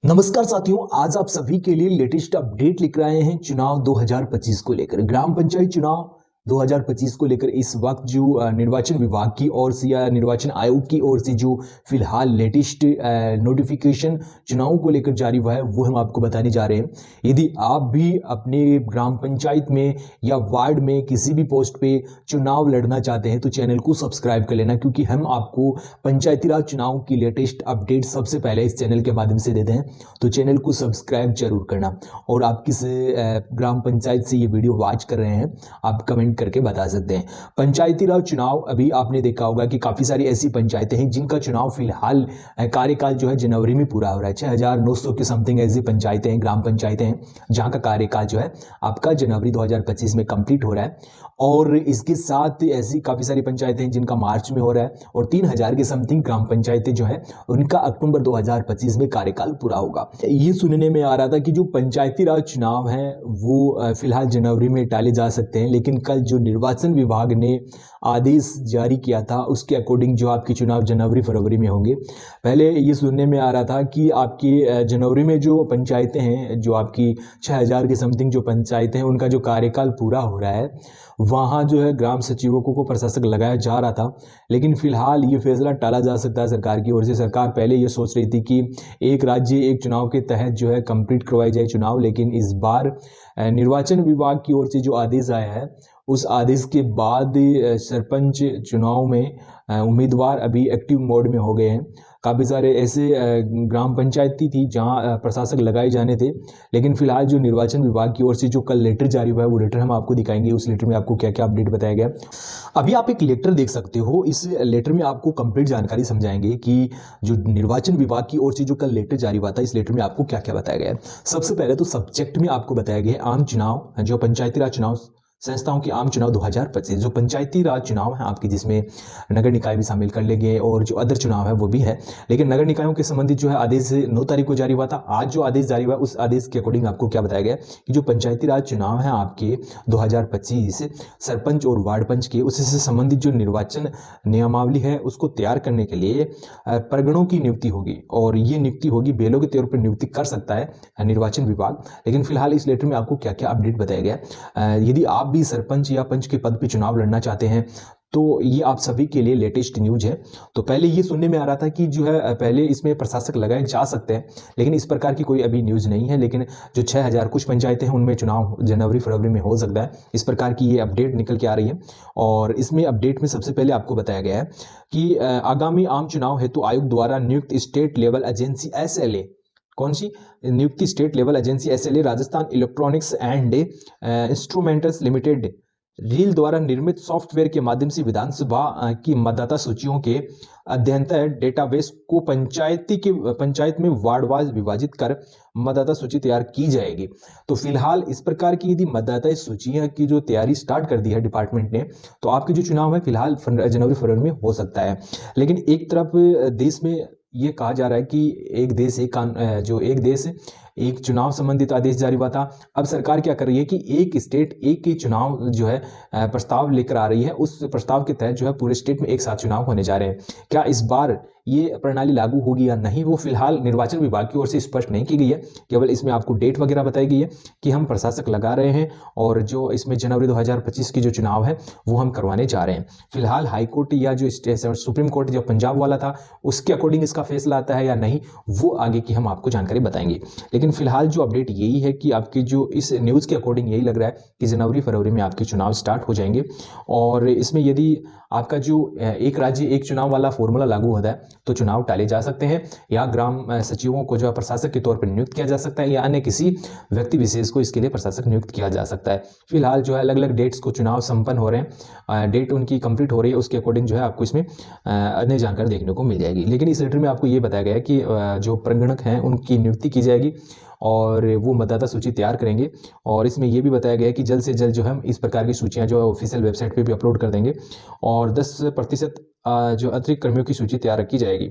नमस्कार साथियों, आज आप सभी के लिए लेटेस्ट अपडेट लेकर आए हैं चुनाव 2025 को लेकर। ग्राम पंचायत चुनाव 2025 को लेकर इस वक्त जो निर्वाचन विभाग की ओर से या निर्वाचन आयोग की ओर से जो फिलहाल लेटेस्ट नोटिफिकेशन चुनाव को लेकर जारी हुआ है वो हम आपको बताने जा रहे हैं। यदि आप भी अपने ग्राम पंचायत में या वार्ड में किसी भी पोस्ट पे चुनाव लड़ना चाहते हैं तो चैनल को सब्सक्राइब कर लेना, क्योंकि हम आपको पंचायती राज चुनाव की लेटेस्ट अपडेट सबसे पहले इस चैनल के माध्यम से देते हैं। तो चैनल को सब्सक्राइब जरूर करना। और आप किस ग्राम पंचायत से ये वीडियो वॉच कर रहे हैं आप कमेंट करके बता सकते हैं। पंचायती राज चुनाव, अभी आपने देखा होगा कि काफी सारी ऐसी पंचायतें हैं जिनका चुनाव फिलहाल कार्यकाल जो है जनवरी में पूरा हो रहा है। 6900 के समथिंग ऐसी पंचायतें हैं, ग्राम पंचायतें हैं जहां का कार्यकाल जो है आपका जनवरी 2025 में कंप्लीट हो रहा है। और इसके साथ ऐसी काफी सारी पंचायतें हैं जिनका मार्च में हो रहा है, और 3000 के समथिंग ग्राम पंचायतें जो है उनका अक्टूबर 2025 में कार्यकाल पूरा होगा। ये सुनने में आ रहा था कि जो पंचायती राज चुनाव है वो फिलहाल जनवरी में टाले जा सकते हैं, लेकिन कल जो निर्वाचन विभाग ने आदेश जारी किया था उसके अकॉर्डिंग जो आपके चुनाव जनवरी फरवरी में होंगे। पहले ये सुनने में आ रहा था कि आपकी जनवरी में जो पंचायतें हैं, जो आपकी 6000 के समथिंग जो पंचायतें हैं उनका जो कार्यकाल पूरा हो रहा है वहाँ जो है ग्राम सचिवों को प्रशासक लगाया जा रहा था। लेकिन फिलहाल ये फैसला टाला जा सकता है सरकार की ओर से। सरकार पहले ये सोच रही थी कि एक राज्य एक चुनाव के तहत जो है कंप्लीट करवाई जाए चुनाव, लेकिन इस बार निर्वाचन विभाग की ओर से जो आदेश आया है उस आदेश के बाद सरपंच चुनाव में उम्मीदवार अभी एक्टिव मोड में हो गए हैं। काफ़ी सारे ऐसे ग्राम पंचायती थी जहां प्रशासक लगाए जाने थे, लेकिन फिलहाल जो निर्वाचन विभाग की ओर से जो कल लेटर जारी हुआ है वो लेटर हम आपको दिखाएंगे। उस लेटर में आपको क्या क्या अपडेट बताया गया। अभी आप एक लेटर देख सकते हो, इस लेटर में आपको कंप्लीट जानकारी समझाएंगे कि जो निर्वाचन विभाग की ओर से जो कल लेटर जारी हुआ था इस लेटर में आपको क्या क्या बताया गया है। सबसे पहले तो सब्जेक्ट में आपको बताया गया है आम चुनाव, जो पंचायती राज चुनाव संस्थाओं के आम चुनाव 2025, जो पंचायती राज चुनाव है आपकी, जिसमें नगर निकाय भी शामिल कर ले गए और जो अदर चुनाव है वो भी है। लेकिन नगर निकायों के संबंधित जो है आदेश 9 तारीख को जारी हुआ था। आज जो आदेश जारी हुआ उस आदेश के अकॉर्डिंग आपको क्या बताया गया कि जो पंचायती राज चुनाव है आपके 2025 सरपंच और वार्ड पंच के, उससे संबंधित जो निर्वाचन नियमावली है उसको तैयार करने के लिए प्रगणों की नियुक्ति होगी, और ये नियुक्ति होगी बेलों के तौर पर नियुक्ति कर सकता है निर्वाचन विभाग। लेकिन फिलहाल इस लेटर में आपको क्या क्या अपडेट बताया गया। यदि आप भी सरपंच या पंच के पद पे चुनाव लड़ना चाहते हैं तो ये आप सभी के लिए लेटेस्ट न्यूज है। तो पहले ये सुनने में आ रहा था कि जो है पहले इसमें प्रशासक लगाए जा सकते हैं, लेकिन इस प्रकार की कोई अभी न्यूज नहीं है। लेकिन जो 6000 कुछ पंचायतें हैं उनमें चुनाव जनवरी फरवरी में हो सकता है, इस प्रकार की ये अपडेट निकल के आ रही है। और इसमें अपडेट में सबसे पहले आपको बताया गया है कि आगामी आम चुनाव हेतु आयोग द्वारा नियुक्त स्टेट लेवल एजेंसी SLA, कौन सी नियुक्ति, state level agency SLA Rajasthan electronics and instruments limited reel द्वारा निर्मित सॉफ्टवेयर के माध्यम से विधानसभा की मतदाता सूचियों के अध्ययन डेटाबेस को पंचायत में वार्डवार विभाजित कर मतदाता सूची तैयार की जाएगी। तो फिलहाल इस प्रकार की यदि मतदाता सूचियां की जो तैयारी स्टार्ट कर दी है डिपार्टमेंट ने, तो आपके जो चुनाव है फिलहाल जनवरी फरवरी में हो सकता है। लेकिन एक तरफ देश में ये कहा जा रहा है कि एक देश एक चुनाव संबंधित आदेश जारी हुआ था। अब सरकार क्या कर रही है कि एक स्टेट एक ही चुनाव जो है प्रस्ताव लेकर आ रही है। उस प्रस्ताव के तहत जो है पूरे स्टेट में एक साथ चुनाव होने जा रहे हैं। क्या इस बार ये प्रणाली लागू होगी या नहीं वो फिलहाल निर्वाचन विभाग की ओर से स्पष्ट नहीं की गई है। केवल इसमें आपको डेट वगैरह बताई गई है कि हम प्रशासक लगा रहे हैं और जो इसमें जनवरी 2025 की जो चुनाव है वो हम करवाने जा रहे हैं। फिलहाल हाईकोर्ट या जो सुप्रीम कोर्ट जो पंजाब वाला था उसके अकॉर्डिंग इसका फैसला आता है या नहीं वो आगे की हम आपको जानकारी बताएंगे। लेकिन फिलहाल जो अपडेट यही है कि आपकी जो इस न्यूज़ के अकॉर्डिंग यही लग रहा है कि जनवरी फरवरी में आपके चुनाव स्टार्ट हो जाएंगे। और इसमें यदि आपका जो एक राज्य एक चुनाव वाला फॉर्मूला लागू होता है तो चुनाव टाले जा सकते हैं, या ग्राम सचिवों को जो प्रशासक के तौर पर नियुक्त किया जा सकता है, या अन्य किसी व्यक्ति विशेष को इसके लिए प्रशासक नियुक्त किया जा सकता है। फिलहाल जो है अलग अलग डेट्स को चुनाव संपन्न हो रहे हैं, डेट उनकी कंप्लीट हो रही है, उसके अकॉर्डिंग जो है आपको इसमें अन्य जानकारी देखने को मिल जाएगी। लेकिन इस लेटर में आपको ये बताया गया है कि जो प्रगणक हैं उनकी नियुक्ति की जाएगी और वो मतदाता सूची तैयार करेंगे। और इसमें यह भी बताया गया है कि जल्द से जल्द जो हम इस प्रकार की सूचियां जो है ऑफिशियल वेबसाइट पे भी अपलोड कर देंगे और 10% जो अतिरिक्त कर्मियों की सूची तैयार रखी जाएगी।